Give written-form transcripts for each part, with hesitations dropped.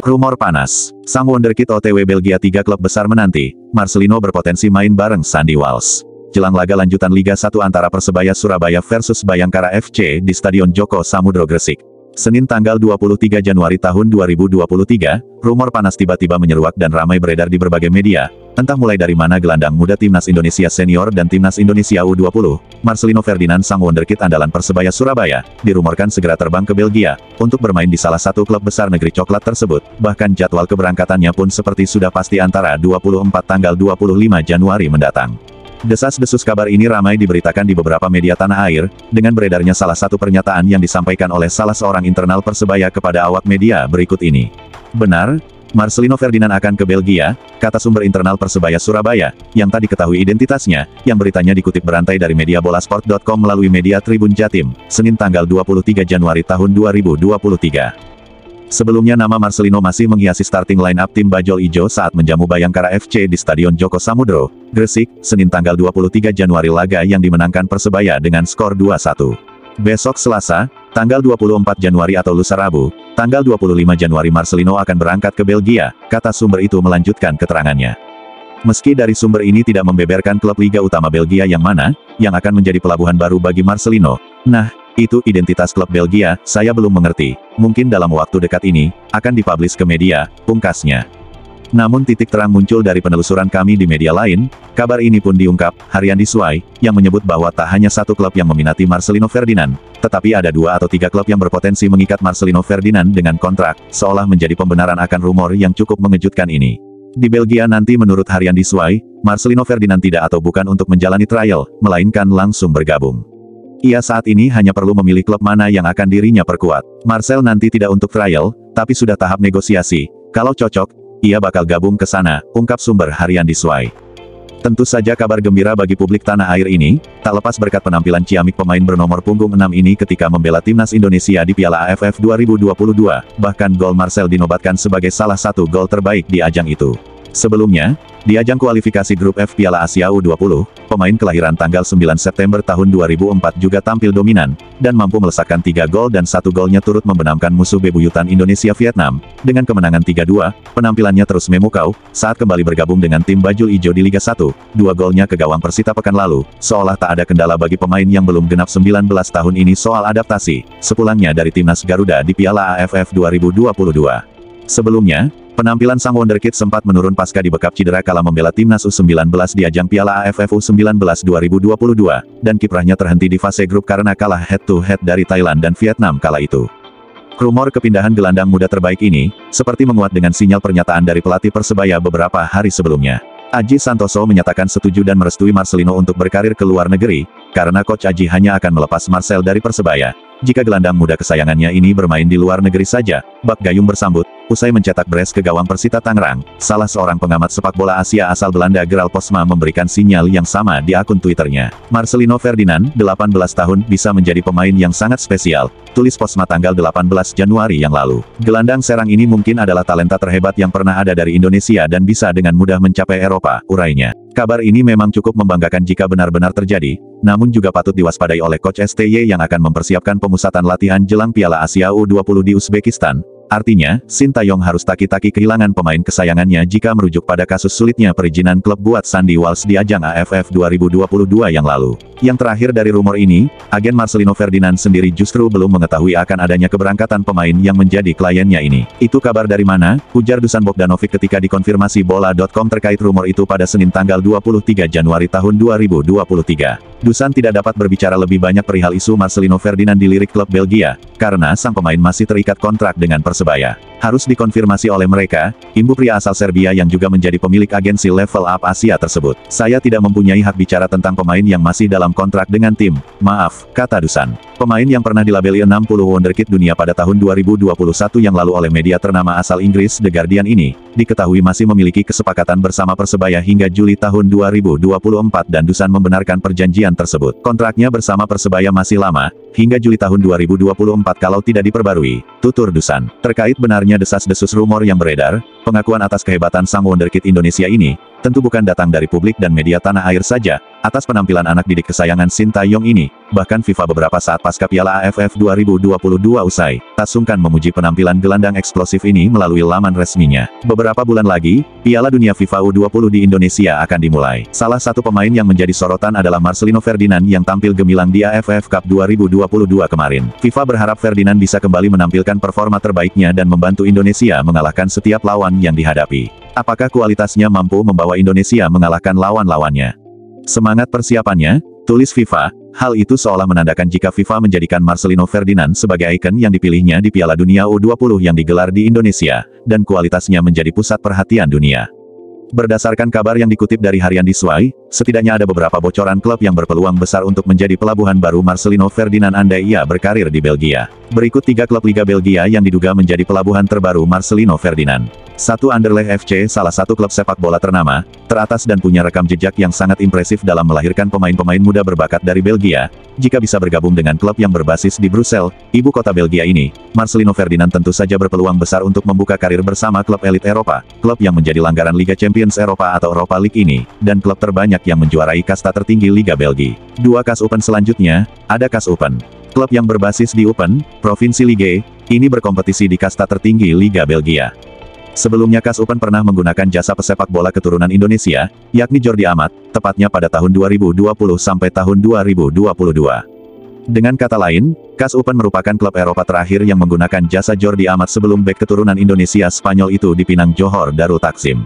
Rumor panas. Sang wonderkid OTW Belgia 3 klub besar menanti, Marcelino berpotensi main bareng Sandy Walsh. Jelang laga lanjutan Liga 1 antara Persebaya Surabaya versus Bayangkara FC di Stadion Joko Samudro Gresik. Senin tanggal 23 Januari tahun 2023, rumor panas tiba-tiba menyeruak dan ramai beredar di berbagai media. Entah mulai dari mana gelandang muda Timnas Indonesia Senior dan Timnas Indonesia U20, Marcelino Ferdinand sang wonderkid andalan Persebaya Surabaya, dirumorkan segera terbang ke Belgia, untuk bermain di salah satu klub besar negeri coklat tersebut. Bahkan jadwal keberangkatannya pun seperti sudah pasti antara 24 tanggal 25 Januari mendatang. Desas-desus kabar ini ramai diberitakan di beberapa media tanah air, dengan beredarnya salah satu pernyataan yang disampaikan oleh salah seorang internal Persebaya kepada awak media berikut ini. Benar, Marcelino Ferdinand akan ke Belgia, kata sumber internal Persebaya Surabaya, yang tak diketahui identitasnya, yang beritanya dikutip berantai dari media bolasport.com melalui media Tribun Jatim, Senin tanggal 23 Januari tahun 2023. Sebelumnya nama Marcelino masih menghiasi starting line-up tim Bajul Ijo saat menjamu Bayangkara FC di Stadion Joko Samudro, Gresik, Senin tanggal 23 Januari laga yang dimenangkan Persebaya dengan skor 2-1. Besok Selasa, tanggal 24 Januari atau lusa Rabu, tanggal 25 Januari Marcelino akan berangkat ke Belgia, kata sumber itu melanjutkan keterangannya. Meski dari sumber ini tidak membeberkan klub Liga Utama Belgia yang mana, yang akan menjadi pelabuhan baru bagi Marcelino. Nah, itu identitas klub Belgia, saya belum mengerti. Mungkin dalam waktu dekat ini, akan dipublish ke media, pungkasnya. Namun titik terang muncul dari penelusuran kami di media lain, kabar ini pun diungkap, Harian Diswai, yang menyebut bahwa tak hanya satu klub yang meminati Marcelino Ferdinand, tetapi ada 2 atau 3 klub yang berpotensi mengikat Marcelino Ferdinand dengan kontrak, seolah menjadi pembenaran akan rumor yang cukup mengejutkan ini. Di Belgia nanti menurut Harian Diswai, Marcelino Ferdinand tidak atau bukan untuk menjalani trial, melainkan langsung bergabung. Ia saat ini hanya perlu memilih klub mana yang akan dirinya perkuat. Marcel nanti tidak untuk trial, tapi sudah tahap negosiasi. Kalau cocok, ia bakal gabung ke sana, ungkap sumber Harian Diswai. Tentu saja kabar gembira bagi publik tanah air ini, tak lepas berkat penampilan ciamik pemain bernomor punggung 6 ini ketika membela Timnas Indonesia di Piala AFF 2022, bahkan gol Marcel dinobatkan sebagai salah satu gol terbaik di ajang itu. Sebelumnya, di ajang kualifikasi grup F Piala Asia U20, pemain kelahiran tanggal 9 September tahun 2004 juga tampil dominan, dan mampu melesakkan 3 gol dan 1 golnya turut membenamkan musuh bebuyutan Indonesia Vietnam. Dengan kemenangan 3-2, penampilannya terus memukau, saat kembali bergabung dengan tim Bajul Ijo di Liga 1, 2 golnya ke gawang Persita pekan lalu, seolah tak ada kendala bagi pemain yang belum genap 19 tahun ini soal adaptasi, sepulangnya dari Timnas Garuda di Piala AFF 2022. Sebelumnya, penampilan sang wonderkid sempat menurun pasca dibekap cedera kala membela Timnas U19 di ajang Piala AFF U19 2022, dan kiprahnya terhenti di fase grup karena kalah head-to-head dari Thailand dan Vietnam kala itu. Rumor kepindahan gelandang muda terbaik ini, seperti menguat dengan sinyal pernyataan dari pelatih Persebaya beberapa hari sebelumnya. Aji Santoso menyatakan setuju dan merestui Marcelino untuk berkarir ke luar negeri, karena Coach Aji hanya akan melepas Marcel dari Persebaya jika gelandang muda kesayangannya ini bermain di luar negeri saja. Bak Gayung bersambut, usai mencetak brace ke gawang Persita Tangerang, salah seorang pengamat sepak bola Asia asal Belanda Gerald Posma memberikan sinyal yang sama di akun Twitternya. Marcelino Ferdinand, 18 tahun, bisa menjadi pemain yang sangat spesial, tulis Posma tanggal 18 Januari yang lalu. Gelandang serang ini mungkin adalah talenta terhebat yang pernah ada dari Indonesia dan bisa dengan mudah mencapai Eropa, urainya. Kabar ini memang cukup membanggakan jika benar-benar terjadi, namun juga patut diwaspadai oleh Coach STY yang akan mempersiapkan pemusatan latihan jelang Piala Asia U20 di Uzbekistan. Artinya, Sintayong harus taki-taki kehilangan pemain kesayangannya jika merujuk pada kasus sulitnya perizinan klub buat Sandy Walsh di ajang AFF 2022 yang lalu. Yang terakhir dari rumor ini, agen Marcelino Ferdinand sendiri justru belum mengetahui akan adanya keberangkatan pemain yang menjadi kliennya ini. Itu kabar dari mana? Ujar Dusan Bogdanovic ketika dikonfirmasi bola.com terkait rumor itu pada Senin tanggal 23 Januari tahun 2023. Dusan tidak dapat berbicara lebih banyak perihal isu Marcelino Ferdinand dilirik klub Belgia, karena sang pemain masih terikat kontrak dengan Persebaya. Harus dikonfirmasi oleh mereka, imbu pria asal Serbia yang juga menjadi pemilik agensi Level Up Asia tersebut. Saya tidak mempunyai hak bicara tentang pemain yang masih dalam kontrak dengan tim, maaf, kata Dusan. Pemain yang pernah dilabeli 60 wonderkid dunia pada tahun 2021 yang lalu oleh media ternama asal Inggris The Guardian ini, diketahui masih memiliki kesepakatan bersama Persebaya hingga Juli tahun 2024 dan Dusan membenarkan perjanjian tersebut. Kontraknya bersama Persebaya masih lama, hingga Juli tahun 2024 kalau tidak diperbarui, tutur Dusan. Terkait benarnya desas-desus rumor yang beredar, pengakuan atas kehebatan sang wonderkid Indonesia ini, tentu bukan datang dari publik dan media tanah air saja, Atas penampilan anak didik kesayangan Shin Tae-yong ini, bahkan FIFA beberapa saat pasca Piala AFF 2022 usai, tak sungkan memuji penampilan gelandang eksplosif ini melalui laman resminya. Beberapa bulan lagi, Piala Dunia FIFA U20 di Indonesia akan dimulai. Salah satu pemain yang menjadi sorotan adalah Marcelino Ferdinand yang tampil gemilang di AFF Cup 2022 kemarin. FIFA berharap Ferdinand bisa kembali menampilkan performa terbaiknya dan membantu Indonesia mengalahkan setiap lawan yang dihadapi. Apakah kualitasnya mampu membawa Indonesia mengalahkan lawan-lawannya? Semangat persiapannya, tulis FIFA, hal itu seolah menandakan jika FIFA menjadikan Marcelino Ferdinand sebagai ikon yang dipilihnya di Piala Dunia U20 yang digelar di Indonesia, dan kualitasnya menjadi pusat perhatian dunia. Berdasarkan kabar yang dikutip dari harian Diswai, setidaknya ada beberapa bocoran klub yang berpeluang besar untuk menjadi pelabuhan baru Marcelino Ferdinand andai ia berkarir di Belgia. Berikut 3 klub Liga Belgia yang diduga menjadi pelabuhan terbaru Marcelino Ferdinand. 1. Anderlecht FC, salah satu klub sepak bola ternama, teratas dan punya rekam jejak yang sangat impresif dalam melahirkan pemain-pemain muda berbakat dari Belgia. Jika bisa bergabung dengan klub yang berbasis di Brussels, ibu kota Belgia ini, Marcelino Ferdinand tentu saja berpeluang besar untuk membuka karir bersama klub elit Eropa, klub yang menjadi langgaran Liga Champions Eropa atau Europa League ini, dan klub terbanyak yang menjuarai kasta tertinggi Liga Belgia. 2. KAS Open selanjutnya, ada KAS Open. Klub yang berbasis di Open, Provinsi Ligue, ini berkompetisi di kasta tertinggi Liga Belgia. Sebelumnya KAS Open pernah menggunakan jasa pesepak bola keturunan Indonesia, yakni Jordi Amat, tepatnya pada tahun 2020 sampai tahun 2022. Dengan kata lain, KAS Open merupakan klub Eropa terakhir yang menggunakan jasa Jordi Amat sebelum bek keturunan Indonesia Spanyol itu dipinang Johor Darul Taksim.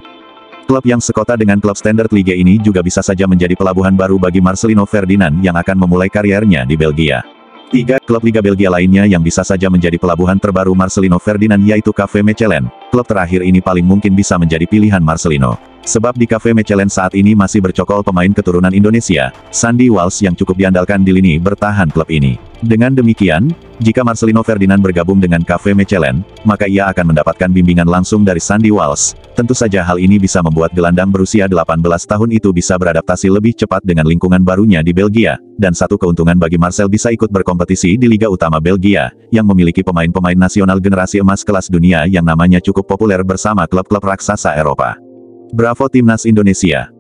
Klub yang sekota dengan klub standar Liga ini juga bisa saja menjadi pelabuhan baru bagi Marcelino Ferdinand yang akan memulai kariernya di Belgia. 3. Klub Liga Belgia lainnya yang bisa saja menjadi pelabuhan terbaru Marcelino Ferdinand yaitu KV Mechelen. Klub terakhir ini paling mungkin bisa menjadi pilihan Marcelino. Sebab di KV Mechelen saat ini masih bercokol pemain keturunan Indonesia, Sandy Walsh yang cukup diandalkan di lini bertahan klub ini. Dengan demikian, jika Marcelino Ferdinand bergabung dengan KV Mechelen, maka ia akan mendapatkan bimbingan langsung dari Sandy Walsh. Tentu saja hal ini bisa membuat gelandang berusia 18 tahun itu bisa beradaptasi lebih cepat dengan lingkungan barunya di Belgia, dan satu keuntungan bagi Marcel bisa ikut berkompetisi di Liga Utama Belgia, yang memiliki pemain-pemain nasional generasi emas kelas dunia yang namanya cukup populer bersama klub-klub raksasa Eropa. Bravo Timnas Indonesia!